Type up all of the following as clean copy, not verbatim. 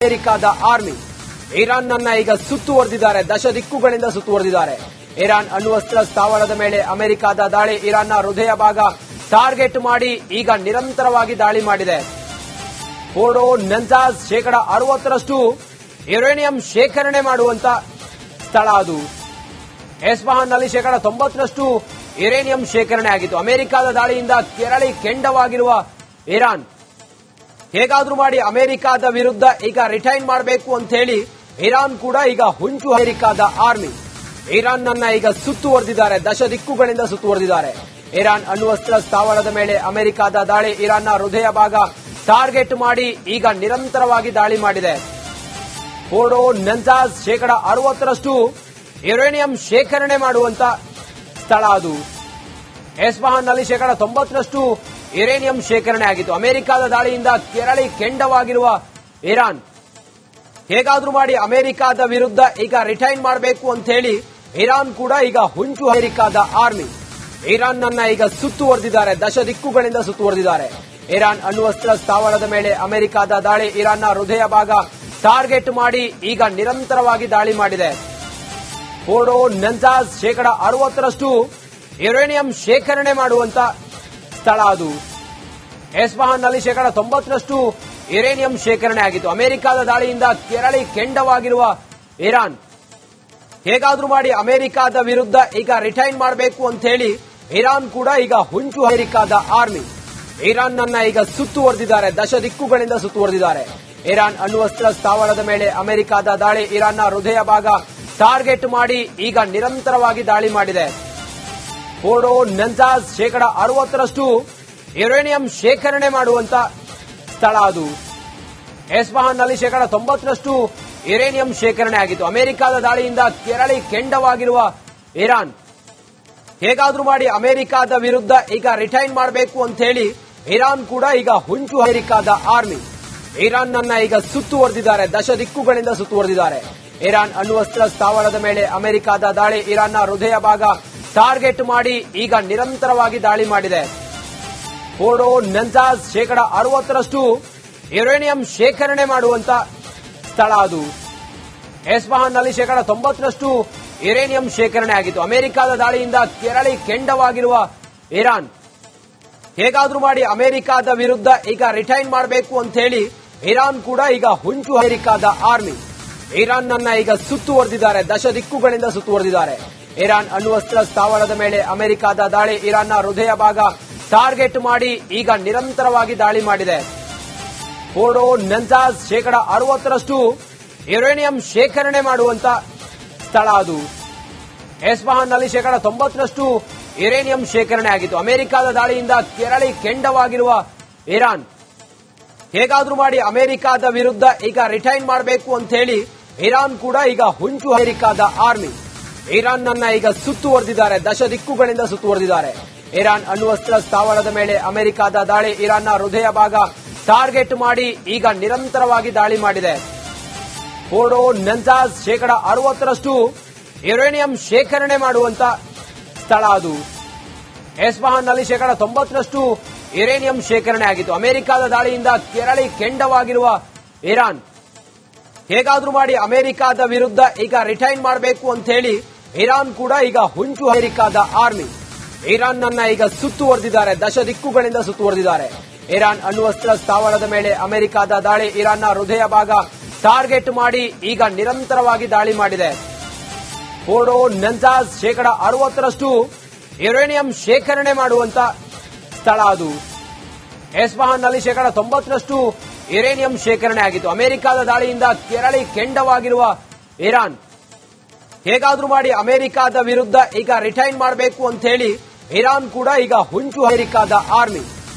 ಅಮೆರಿಕದ ಆರ್ಮಿ ಇರಾನ್ನನ್ನ ಈಗ ಸುತ್ತುವರೆದಿದ್ದಾರೆ. ದಶ ದಿಕ್ಕುಗಳಿಂದ ಸುತ್ತುವರೆದಿದ್ದಾರೆ. ಇರಾನ್ ಅಣ್ವಸ್ತ್ರ ಸ್ಥಾವರದ ಮೇಲೆ ಅಮೆರಿಕದ ದಾಳಿ. ಇರಾನ್ನ ಹೃದಯ ಭಾಗ ಟಾರ್ಗೆಟ್ ಮಾಡಿ ಈಗ ನಿರಂತರವಾಗಿ ದಾಳಿ ಮಾಡಿದೆ. ಫೋರ್ಡೋ ನಂಜಾಜ್ 60% ಯುರೇನಿಯಂ ಶೇಖರಣೆ ಮಾಡುವಂತ ಸ್ಥಳ ಅದು. ಎಸ್ಫಹಾನ್ನಲ್ಲಿ 90% ಯುರೇನಿಯಂ ಶೇಖರಣೆ ಆಗಿತ್ತು. ಅಮೆರಿಕದ ದಾಳಿಯಿಂದ ಕೆರಳಿ ಕೆಂಡವಾಗಿರುವ ಇರಾನ್ ಹೇಗಾದ್ರೂ ಮಾಡಿ ಅಮೆರಿಕದ ವಿರುದ್ಧ ಈಗ ರಿಟೈನ್ ಮಾಡಬೇಕು ಅಂತ ಹೇಳಿ ಇರಾನ್ ಕೂಡ ಈಗ ಹುಂಚು. ಅಮೆರಿಕದ ಆರ್ಮಿ ಇರಾನ್ನನ್ನ ಈಗ ಸುತ್ತುವರೆದಿದ್ದಾರೆ. ದಶ ದಿಕ್ಕುಗಳಿಂದ ಸುತ್ತುವರೆದಿದ್ದಾರೆ. ಇರಾನ್ ಅಣ್ವಸ್ತ್ರ ಸ್ಥಾವರದ ಮೇಲೆ ಅಮೆರಿಕದ ದಾಳಿ. ಇರಾನ್ನ ಹೃದಯ ಭಾಗ ಟಾರ್ಗೆಟ್ ಮಾಡಿ ಈಗ ನಿರಂತರವಾಗಿ ದಾಳಿ ಮಾಡಿದೆ. ಫೋರ್ಡೋ ನಂಜಾಜ್ 60% ಯುರೇನಿಯಂ ಶೇಖರಣೆ ಮಾಡುವಂತ ಸ್ಥಳ ಅದು. ಎಸ್ಫಹಾನ್ನಲ್ಲಿ 90% ಯುರೇನಿಯಂ ಶೇಖರಣೆ ಆಗಿತ್ತು. ಅಮೆರಿಕದ ದಾಳಿಯಿಂದ ಕೆರಳಿ ಕೆಂಡವಾಗಿರುವ ಇರಾನ್ ಹೇಗಾದ್ರೂ ಮಾಡಿ ಅಮೆರಿಕದ ವಿರುದ್ಧ ಈಗ ರಿಟೈನ್ ಮಾಡಬೇಕು ಅಂತ ಹೇಳಿ ಇರಾನ್ ಕೂಡ ಈಗ ಹುಂಚು. ಅಮೆರಿಕದ ಆರ್ಮಿ ಇರಾನ್ನನ್ನ ಈಗ ಸುತ್ತುವರೆದಿದ್ದಾರೆ. ದಶ ದಿಕ್ಕುಗಳಿಂದ ಸುತ್ತುವರೆದಿದ್ದಾರೆ. ಇರಾನ್ ಅಣ್ವಸ್ತ್ರ ಸ್ಥಾವರದ ಮೇಲೆ ಅಮೆರಿಕದ ದಾಳಿ. ಇರಾನ್ನ ಹೃದಯ ಭಾಗ ಟಾರ್ಗೆಟ್ ಮಾಡಿ ಈಗ ನಿರಂತರವಾಗಿ ದಾಳಿ ಮಾಡಿದೆ. ಫೋರ್ಡೋ ನಂಜಾಜ್ 60% ಯುರೇನಿಯಂ ಶೇಖರಣೆ ಮಾಡುವಂತ ಸ್ಥಳ ಅದು. ಎಸ್ಫಹಾನ್ನಲ್ಲಿ 90% ಯುರೇನಿಯಂ ಶೇಖರಣೆ ಆಗಿತ್ತು. ಅಮೆರಿಕದ ದಾಳಿಯಿಂದ ಕೆರಳಿ ಕೆಂಡವಾಗಿರುವ ಇರಾನ್ ಹೇಗಾದ್ರೂ ಮಾಡಿ ಅಮೆರಿಕದ ವಿರುದ್ಧ ಈಗ ರಿಟೈನ್ ಮಾಡಬೇಕು ಅಂತ ಹೇಳಿ ಇರಾನ್ ಕೂಡ ಈಗ ಹುಂಚು. ಅಮೆರಿಕದ ಆರ್ಮಿ ಇರಾನ್ನನ್ನ ಈಗ ಸುತ್ತುವರೆದಿದ್ದಾರೆ. ದಶ ದಿಕ್ಕುಗಳಿಂದ ಸುತ್ತುವರೆದಿದ್ದಾರೆ. ಇರಾನ್ ಅಣ್ವಸ್ತ್ರ ಸ್ಥಾವರದ ಮೇಲೆ ಅಮೆರಿಕದ ದಾಳಿ. ಇರಾನ್ನ ಹೃದಯ ಭಾಗ ಟಾರ್ಗೆಟ್ ಮಾಡಿ ಈಗ ನಿರಂತರವಾಗಿ ದಾಳಿ ಮಾಡಿದೆ. ಫೋರ್ಡೋ ನಂಜಾಜ್ 60% ಯುರೇನಿಯಂ ಶೇಖರಣೆ ಮಾಡುವಂತ ಸ್ಥಳ ಅದು. ಎಸ್ಫಹಾನ್ನಲ್ಲಿ 90% ಯುರೇನಿಯಂ ಶೇಖರಣೆ ಆಗಿತ್ತು. ಅಮೆರಿಕದ ದಾಳಿಯಿಂದ ಕೆರಳಿ ಕೆಂಡವಾಗಿರುವ ಇರಾನ್ ಹೇಗಾದ್ರೂ ಮಾಡಿ ಅಮೆರಿಕದ ವಿರುದ್ಧ ಈಗ ರಿಟೈನ್ ಮಾಡಬೇಕು ಅಂತ ಹೇಳಿ ಇರಾನ್ ಕೂಡ ಈಗ ಹುಂಚು. ಅಮೆರಿಕದ ಆರ್ಮಿ ಇರಾನ್ನನ್ನ ಈಗ ಸುತ್ತುವರೆದಿದ್ದಾರೆ. ದಶ ದಿಕ್ಕುಗಳಿಂದ ಸುತ್ತುವರೆದಿದ್ದಾರೆ. ಇರಾನ್ ಅಣ್ವಸ್ತ್ರ ಸ್ಥಾವರದ ಮೇಲೆ ಅಮೆರಿಕದ ದಾಳಿ. ಇರಾನ್ನ ಹೃದಯ ಭಾಗ ಟಾರ್ಗೆಟ್ ಮಾಡಿ ಈಗ ನಿರಂತರವಾಗಿ ದಾಳಿ ಮಾಡಿದೆ. ಫೋರ್ಡೋ ನಂಜಾಜ್ 60% ಯುರೇನಿಯಂ ಶೇಖರಣೆ ಮಾಡುವಂತ ಸ್ಥಳ ಅದು. ಎಸ್ಫಹಾನ್ನಲ್ಲಿ 90% ಯುರೇನಿಯಂ ಶೇಖರಣೆ ಆಗಿತ್ತು. ಅಮೆರಿಕದ ದಾಳಿಯಿಂದ ಕೆರಳಿ ಕೆಂಡವಾಗಿರುವ ಇರಾನ್ ಹೇಗಾದ್ರೂ ಮಾಡಿ ಅಮೆರಿಕದ ವಿರುದ್ಧ ಈಗ ರಿಟೈನ್ ಮಾಡಬೇಕು ಅಂತ ಹೇಳಿ ಇರಾನ್ ಕೂಡ ಈಗ ಹುಂಚು. ಅಮೆರಿಕದ ಆರ್ಮಿ ಇರಾನ್ನನ್ನ ಈಗ ಸುತ್ತುವರೆದಿದ್ದಾರೆ. ದಶ ದಿಕ್ಕುಗಳಿಂದ ಸುತ್ತುವರೆದಿದ್ದಾರೆ. ಇರಾನ್ ಅಣ್ವಸ್ತ್ರ ಸ್ಥಾವರದ ಮೇಲೆ ಅಮೆರಿಕದ ದಾಳಿ. ಇರಾನ್ನ ಹೃದಯ ಭಾಗ ಟಾರ್ಗೆಟ್ ಮಾಡಿ ಈಗ ನಿರಂತರವಾಗಿ ದಾಳಿ ಮಾಡಿದೆ. ಫೋರ್ಡೋ ನಂಜಾಜ್ 60% ಯುರೇನಿಯಂ ಶೇಖರಣೆ ಮಾಡುವಂತ ಸ್ಥಳ ಅದು. ಎಸ್ಫಹಾನ್ನಲ್ಲಿ 90% ಯುರೇನಿಯಂ ಶೇಖರಣೆ ಆಗಿತ್ತು. ಅಮೆರಿಕದ ದಾಳಿಯಿಂದ ಕೆರಳಿ ಕೆಂಡವಾಗಿರುವ ಇರಾನ್ ಹೇಗಾದ್ರೂ ಮಾಡಿ ಅಮೆರಿಕದ ವಿರುದ್ಧ ಈಗ ರಿಟೈನ್ ಮಾಡಬೇಕು ಅಂತ ಹೇಳಿ ಇರಾನ್ ಕೂಡ ಈಗ ಹುಂಚು. ಅಮೆರಿಕದ ಆರ್ಮಿ ಇರಾನ್ನನ್ನ ಈಗ ಸುತ್ತುವರೆದಿದ್ದಾರೆ. ದಶ ದಿಕ್ಕುಗಳಿಂದ ಸುತ್ತುವರೆದಿದ್ದಾರೆ. ಇರಾನ್ ಅಣ್ವಸ್ತ್ರ ಸ್ಥಾವರದ ಮೇಲೆ ಅಮೆರಿಕದ ದಾಳಿ. ಇರಾನ್ನ ಹೃದಯ ಭಾಗ ಟಾರ್ಗೆಟ್ ಮಾಡಿ ಈಗ ನಿರಂತರವಾಗಿ ದಾಳಿ ಮಾಡಿದೆ. ಫೋರ್ಡೋ ನಂಜಾಜ್ 60% ಯುರೇನಿಯಂ ಶೇಖರಣೆ ಮಾಡುವಂತ ಸ್ಥಳ ಅದು. ಎಸ್ಫಹಾನ್ನಲ್ಲಿ 90% ಯುರೇನಿಯಂ ಶೇಖರಣೆ ಆಗಿತ್ತು. ಅಮೆರಿಕದ ದಾಳಿಯಿಂದ ಕೆರಳಿ ಕೆಂಡವಾಗಿರುವ ಇರಾನ್ ಹೇಗಾದ್ರೂ ಮಾಡಿ ಅಮೆರಿಕದ ವಿರುದ್ಧ ಈಗ ರಿಟೈನ್ ಮಾಡಬೇಕು ಅಂತ ಹೇಳಿ ಇರಾನ್ ಕೂಡ ಈಗ ಹುಂಚು. ಅಮೆರಿಕದ ಆರ್ಮಿ ಇರಾನ್ನನ್ನ ಈಗ ಸುತ್ತುವರೆದಿದ್ದಾರೆ. ದಶ ದಿಕ್ಕುಗಳಿಂದ ಸುತ್ತುವರೆದಿದ್ದಾರೆ. ಇರಾನ್ ಅಣ್ವಸ್ತ್ರ ಸ್ಥಾವರದ ಮೇಲೆ ಅಮೆರಿಕದ ದಾಳಿ. ಇರಾನ್ನ ಹೃದಯ ಭಾಗ ಟಾರ್ಗೆಟ್ ಮಾಡಿ ಈಗ ನಿರಂತರವಾಗಿ ದಾಳಿ ಮಾಡಿದೆ. ಫೋರ್ಡೋ ನಂಜಾಜ್ 60% ಯುರೇನಿಯಂ ಶೇಖರಣೆ ಮಾಡುವಂತ ಸ್ಥಳ ಅದು. ಎಸ್ಫಹಾನ್ನಲ್ಲಿ 90% ಯುರೇನಿಯಂ ಶೇಖರಣೆ ಆಗಿತ್ತು. ಅಮೆರಿಕದ ದಾಳಿಯಿಂದ ಕೆರಳಿ ಕೆಂಡವಾಗಿರುವ ಇರಾನ್ ಹೇಗಾದ್ರೂ ಮಾಡಿ ಅಮೆರಿಕದ ವಿರುದ್ಧ ಈಗ ರಿಟೈನ್ ಮಾಡಬೇಕು ಅಂತ ಹೇಳಿ ಇರಾನ್ ಕೂಡ ಈಗ ಹುಂಚು. ಅಮೆರಿಕದ ಆರ್ಮಿ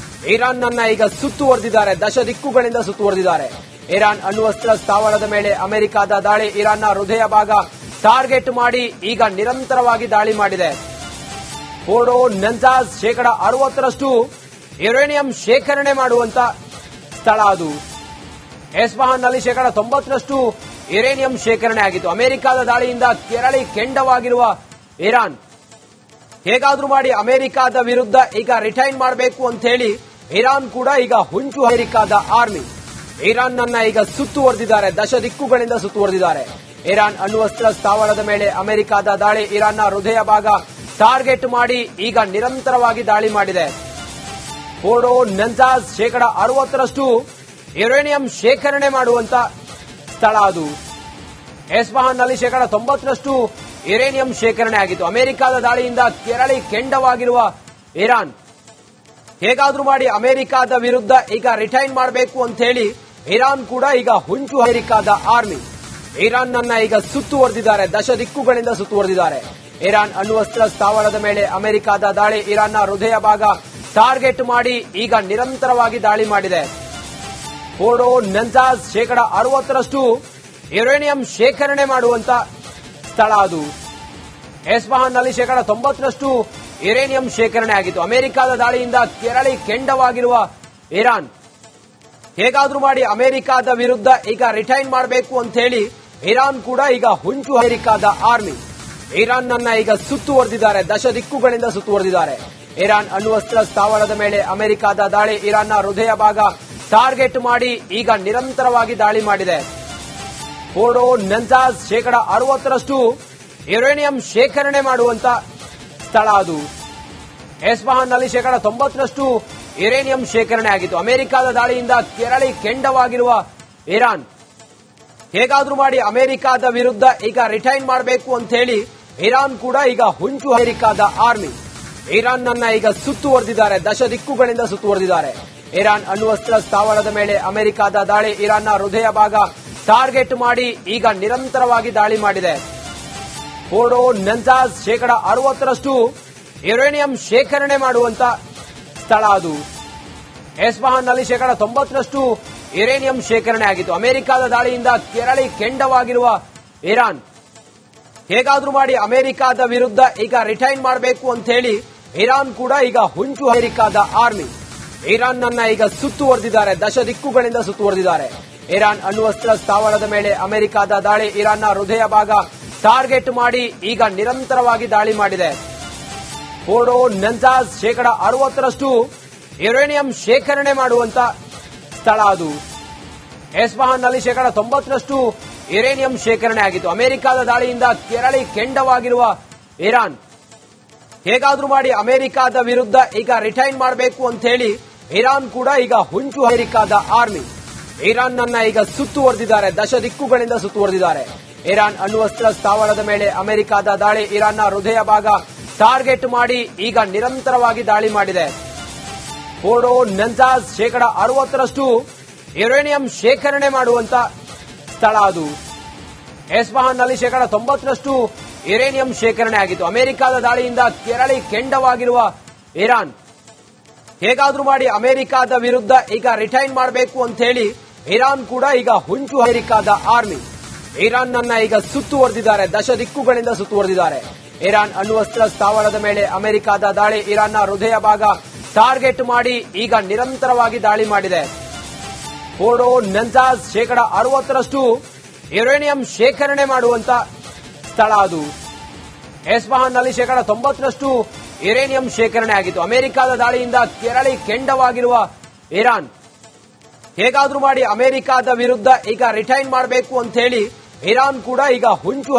ಇರಾನ್ನನ್ನ ಈಗ ಸುತ್ತುವರೆದಿದ್ದಾರೆ. ದಶ ದಿಕ್ಕುಗಳಿಂದ ಸುತ್ತುವರೆದಿದ್ದಾರೆ. ಇರಾನ್ ಅಣ್ವಸ್ತ್ರ ಸ್ಥಾವರದ ಮೇಲೆ ಅಮೆರಿಕದ ದಾಳಿ. ಇರಾನ್ನ ಹೃದಯ ಭಾಗ ಟಾರ್ಗೆಟ್ ಮಾಡಿ ಈಗ ನಿರಂತರವಾಗಿ ದಾಳಿ ಮಾಡಿದೆ. ಫೋರ್ಡೋ ನಂಜಾಜ್ 60% ಯುರೇನಿಯಂ ಶೇಖರಣೆ ಮಾಡುವಂತ ಸ್ಥಳ ಅದು. ಎಸ್ಫಹಾನ್ನಲ್ಲಿ 90% ಯುರೇನಿಯಂ ಶೇಖರಣೆ ಆಗಿತ್ತು. ಅಮೆರಿಕದ ದಾಳಿಯಿಂದ ಕೆರಳಿ ಕೆಂಡವಾಗಿರುವ ಇರಾನ್ ಹೇಗಾದ್ರೂ ಮಾಡಿ ಅಮೆರಿಕದ ವಿರುದ್ಧ ಈಗ ರಿಟೈನ್ ಮಾಡಬೇಕು ಅಂತ ಹೇಳಿ ಇರಾನ್ ಕೂಡ ಈಗ ಹುಂಚು. ಅಮೆರಿಕದ ಆರ್ಮಿ ಇರಾನ್ನನ್ನ ಈಗ ಸುತ್ತುವರೆದಿದ್ದಾರೆ, ದಶ ದಿಕ್ಕುಗಳಿಂದ ಸುತ್ತುವರೆದಿದ್ದಾರೆ. ಇರಾನ್ ಅಣ್ವಸ್ತ್ರ ಸ್ಥಾವರದ ಮೇಲೆ ಅಮೆರಿಕದ ದಾಳಿ, ಇರಾನ್ನ ಹೃದಯ ಭಾಗ ಟಾರ್ಗೆಟ್ ಮಾಡಿ ಈಗ ನಿರಂತರವಾಗಿ ದಾಳಿ ಮಾಡಿದೆ. ಫೋರ್ಡೋ ನಂಜಾಜ್ 60% ಯುರೇನಿಯಂ ಶೇಖರಣೆ ಮಾಡುವಂತ ಸ್ಥಳ ಅದು. ಎಸ್ಫಹಾನ್ನಲ್ಲಿ 90% ಯುರೇನಿಯಂ ಶೇಖರಣೆ ಆಗಿತ್ತು. ಅಮೆರಿಕದ ದಾಳಿಯಿಂದ ಕೆರಳಿ ಕೆಂಡವಾಗಿರುವ ಇರಾನ್ ಹೇಗಾದ್ರೂ ಮಾಡಿ ಅಮೆರಿಕದ ವಿರುದ್ಧ ಈಗ ರಿಟೈನ್ ಮಾಡಬೇಕು ಅಂತ ಹೇಳಿ ಇರಾನ್ ಕೂಡ ಈಗ ಹುಂಚು ಅಮೆರಿಕದ ಆರ್ಮಿ ಇರಾನ್ನನ್ನ ಈಗ ಸುತ್ತುವರೆದಿದ್ದಾರೆ, ದಶ ದಿಕ್ಕುಗಳಿಂದ ಸುತ್ತುವರೆದಿದ್ದಾರೆ. ಇರಾನ್ ಅಣ್ವಸ್ತ್ರ ಸ್ಥಾವರದ ಮೇಲೆ ಅಮೆರಿಕದ ದಾಳಿ, ಇರಾನ್ನ ಹೃದಯ ಭಾಗ ಟಾರ್ಗೆಟ್ ಮಾಡಿ ಈಗ ನಿರಂತರವಾಗಿ ದಾಳಿ ಮಾಡಿದೆ. ಫೋರ್ಡೋ ನಂಜಾಜ್ 60% ಯುರೇನಿಯಂ ಶೇಖರಣೆ ಮಾಡುವಂತ ಸ್ಥಳ ಅದು. ಎಸ್ಫಹಾನ್ನಲ್ಲಿ 90% ಯುರೇನಿಯಂ ಶೇಖರಣೆ ಆಗಿತ್ತು. ಅಮೆರಿಕದ ದಾಳಿಯಿಂದ ಕೆರಳಿ ಕೆಂಡವಾಗಿರುವ ಇರಾನ್ ಹೇಗಾದ್ರೂ ಮಾಡಿ ಅಮೆರಿಕದ ವಿರುದ್ಧ ಈಗ ರಿಟೈನ್ ಮಾಡಬೇಕು ಅಂತ ಹೇಳಿ ಇರಾನ್ ಕೂಡ ಈಗ ಹುಂಚು ಅಮೆರಿಕದ ಆರ್ಮಿ ಇರಾನ್ನನ್ನ ಈಗ ಸುತ್ತುವರೆದಿದ್ದಾರೆ, ದಶ ದಿಕ್ಕುಗಳಿಂದ ಸುತ್ತುವರೆದಿದ್ದಾರೆ. ಇರಾನ್ ಅಣ್ವಸ್ತ್ರ ಸ್ಥಾವರದ ಮೇಲೆ ಅಮೆರಿಕದ ದಾಳಿ, ಇರಾನ್ನ ಹೃದಯ ಭಾಗ ಟಾರ್ಗೆಟ್ ಮಾಡಿ ಈಗ ನಿರಂತರವಾಗಿ ದಾಳಿ ಮಾಡಿದೆ. ಫೋರ್ಡೋ ನಂಜಾಜ್ 60% ಯುರೇನಿಯಂ ಶೇಖರಣೆ ಮಾಡುವಂತ ಸ್ಥಳ ಅದು. ಎಸ್ಫಹಾನ್ನಲ್ಲಿ 90% ಯುರೇನಿಯಂ ಶೇಖರಣೆ ಆಗಿತ್ತು. ಅಮೆರಿಕದ ದಾಳಿಯಿಂದ ಕೆರಳಿ ಕೆಂಡವಾಗಿರುವ ಇರಾನ್ ಹೇಗಾದ್ರೂ ಮಾಡಿ ಅಮೆರಿಕದ ವಿರುದ್ಧ ಈಗ ರಿಟೈನ್ ಮಾಡಬೇಕು ಅಂತ ಹೇಳಿ ಇರಾನ್ ಕೂಡ ಈಗ ಹುಂಚು ಅಮೆರಿಕದ ಆರ್ಮಿ ಇರಾನ್ನನ್ನ ಈಗ ಸುತ್ತುವರೆದಿದ್ದಾರೆ, ದಶ ದಿಕ್ಕುಗಳಿಂದ ಸುತ್ತುವರೆದಿದ್ದಾರೆ. ಇರಾನ್ ಅಣ್ವಸ್ತ್ರ ಸ್ಥಾವರದ ಮೇಲೆ ಅಮೆರಿಕದ ದಾಳಿ, ಇರಾನ್ನ ಹೃದಯ ಭಾಗ ಟಾರ್ಗೆಟ್ ಮಾಡಿ ಈಗ ನಿರಂತರವಾಗಿ ದಾಳಿ ಮಾಡಿದೆ. ಫೋರ್ಡೋ ನಂಜಾಜ್ 60% ಯುರೇನಿಯಂ ಶೇಖರಣೆ ಮಾಡುವಂತ ಸ್ಥಳ ಅದು. ಎಸ್ಫಹಾನ್ನಲ್ಲಿ 90% ಯುರೇನಿಯಂ ಶೇಖರಣೆ ಆಗಿತ್ತು. ಅಮೆರಿಕದ ದಾಳಿಯಿಂದ ಕೆರಳಿ ಕೆಂಡವಾಗಿರುವ ಇರಾನ್ ಹೇಗಾದ್ರೂ ಮಾಡಿ ಅಮೆರಿಕದ ವಿರುದ್ಧ ಈಗ ರಿಟೈನ್ ಮಾಡಬೇಕು ಅಂತ ಹೇಳಿ ಇರಾನ್ ಕೂಡ ಈಗ ಹುಂಚು ಅಮೆರಿಕದ ಆರ್ಮಿ ಇರಾನ್ನನ್ನ ಈಗ ಸುತ್ತುವರೆದಿದ್ದಾರೆ, ದಶ ದಿಕ್ಕುಗಳಿಂದ ಸುತ್ತುವರೆದಿದ್ದಾರೆ. ಇರಾನ್ ಅಣ್ವಸ್ತ್ರ ಸ್ಥಾವರದ ಮೇಲೆ ಅಮೆರಿಕದ ದಾಳಿ, ಇರಾನ್ನ ಹೃದಯ ಭಾಗ ಟಾರ್ಗೆಟ್ ಮಾಡಿ ಈಗ ನಿರಂತರವಾಗಿ ದಾಳಿ ಮಾಡಿದೆ. ಫೋರ್ಡೋ ನಂಜಾಜ್ 60% ಯುರೇನಿಯಂ ಶೇಖರಣೆ ಮಾಡುವಂತ ಸ್ಥಳ ಅದು. ಎಸ್ಫಹಾನ್ನಲ್ಲಿ 90% ಯುರೇನಿಯಂ ಶೇಖರಣೆ ಆಗಿತ್ತು. ಅಮೆರಿಕದ ದಾಳಿಯಿಂದ ಕೆರಳಿ ಕೆಂಡವಾಗಿರುವ ಇರಾನ್ ಹೇಗಾದ್ರೂ ಮಾಡಿ ಅಮೆರಿಕದ ವಿರುದ್ಧ ಈಗ ರಿಟೈನ್ ಮಾಡಬೇಕು ಅಂತ ಹೇಳಿ ಇರಾನ್ ಕೂಡ ಈಗ ಹುಂಚು ಅಮೆರಿಕದ ಆರ್ಮಿ ಇರಾನ್ನನ್ನ ಈಗ ಸುತ್ತುವರೆದಿದ್ದಾರೆ, ದಶ ದಿಕ್ಕುಗಳಿಂದ ಸುತ್ತುವರೆದಿದ್ದಾರೆ. ಇರಾನ್ ಅಣ್ವಸ್ತ್ರ ಸ್ಥಾವರದ ಮೇಲೆ ಅಮೆರಿಕದ ದಾಳಿ, ಇರಾನ್ನ ಹೃದಯ ಭಾಗ ಟಾರ್ಗೆಟ್ ಮಾಡಿ ಈಗ ನಿರಂತರವಾಗಿ ದಾಳಿ ಮಾಡಿದೆ. ಫೋರ್ಡೋ ನಂಜಾಜ್ 60% ಯುರೇನಿಯಂ ಶೇಖರಣೆ ಮಾಡುವಂತ ಸ್ಥಳ ಅದು. ಎಸ್ಫಹಾನ್ನಲ್ಲಿ 90% ಯುರೇನಿಯಂ ಶೇಖರಣೆ ಆಗಿತ್ತು. ಅಮೆರಿಕದ ದಾಳಿಯಿಂದ ಕೆರಳಿ ಕೆಂಡವಾಗಿರುವ ಇರಾನ್ ಹೇಗಾದ್ರೂ ಮಾಡಿ ಅಮೆರಿಕದ ವಿರುದ್ಧ ಈಗ ರಿಟೈನ್ ಮಾಡಬೇಕು ಅಂತ ಹೇಳಿ ಇರಾನ್ ಕೂಡ ಈಗ ಹುಂಚು ಅಮೆರಿಕದ ಆರ್ಮಿ ಇರಾನ್ನನ್ನ ಈಗ ಸುತ್ತುವರೆದಿದ್ದಾರೆ, ದಶ ದಿಕ್ಕುಗಳಿಂದ ಸುತ್ತುವರೆದಿದ್ದಾರೆ. ಇರಾನ್ ಅಣ್ವಸ್ತ್ರ ಸ್ಥಾವರದ ಮೇಲೆ ಅಮೆರಿಕದ ದಾಳಿ, ಇರಾನ್ನ ಹೃದಯ ಭಾಗ ಟಾರ್ಗೆಟ್ ಮಾಡಿ ಈಗ ನಿರಂತರವಾಗಿ ದಾಳಿ ಮಾಡಿದೆ. ಫೋರ್ಡೋ ನಂಜಾಜ್ 60% ಯುರೇನಿಯಂ ಶೇಖರಣೆ ಮಾಡುವಂತ ಸ್ಥಳ ಅದು. ಎಸ್ಫಹಾನ್ನಲ್ಲಿ 90% ಯುರೇನಿಯಂ ಶೇಖರಣೆ ಆಗಿತ್ತು. ಅಮೆರಿಕದ ದಾಳಿಯಿಂದ ಕೆರಳಿ ಕೆಂಡವಾಗಿರುವ ಇರಾನ್ ಹೇಗಾದ್ರೂ ಮಾಡಿ ಅಮೆರಿಕದ ವಿರುದ್ಧ ಈಗ ರಿಟೈನ್ ಮಾಡಬೇಕು ಅಂತ ಹೇಳಿ ಇರಾನ್ ಕೂಡ ಈಗ ಹುಂಚು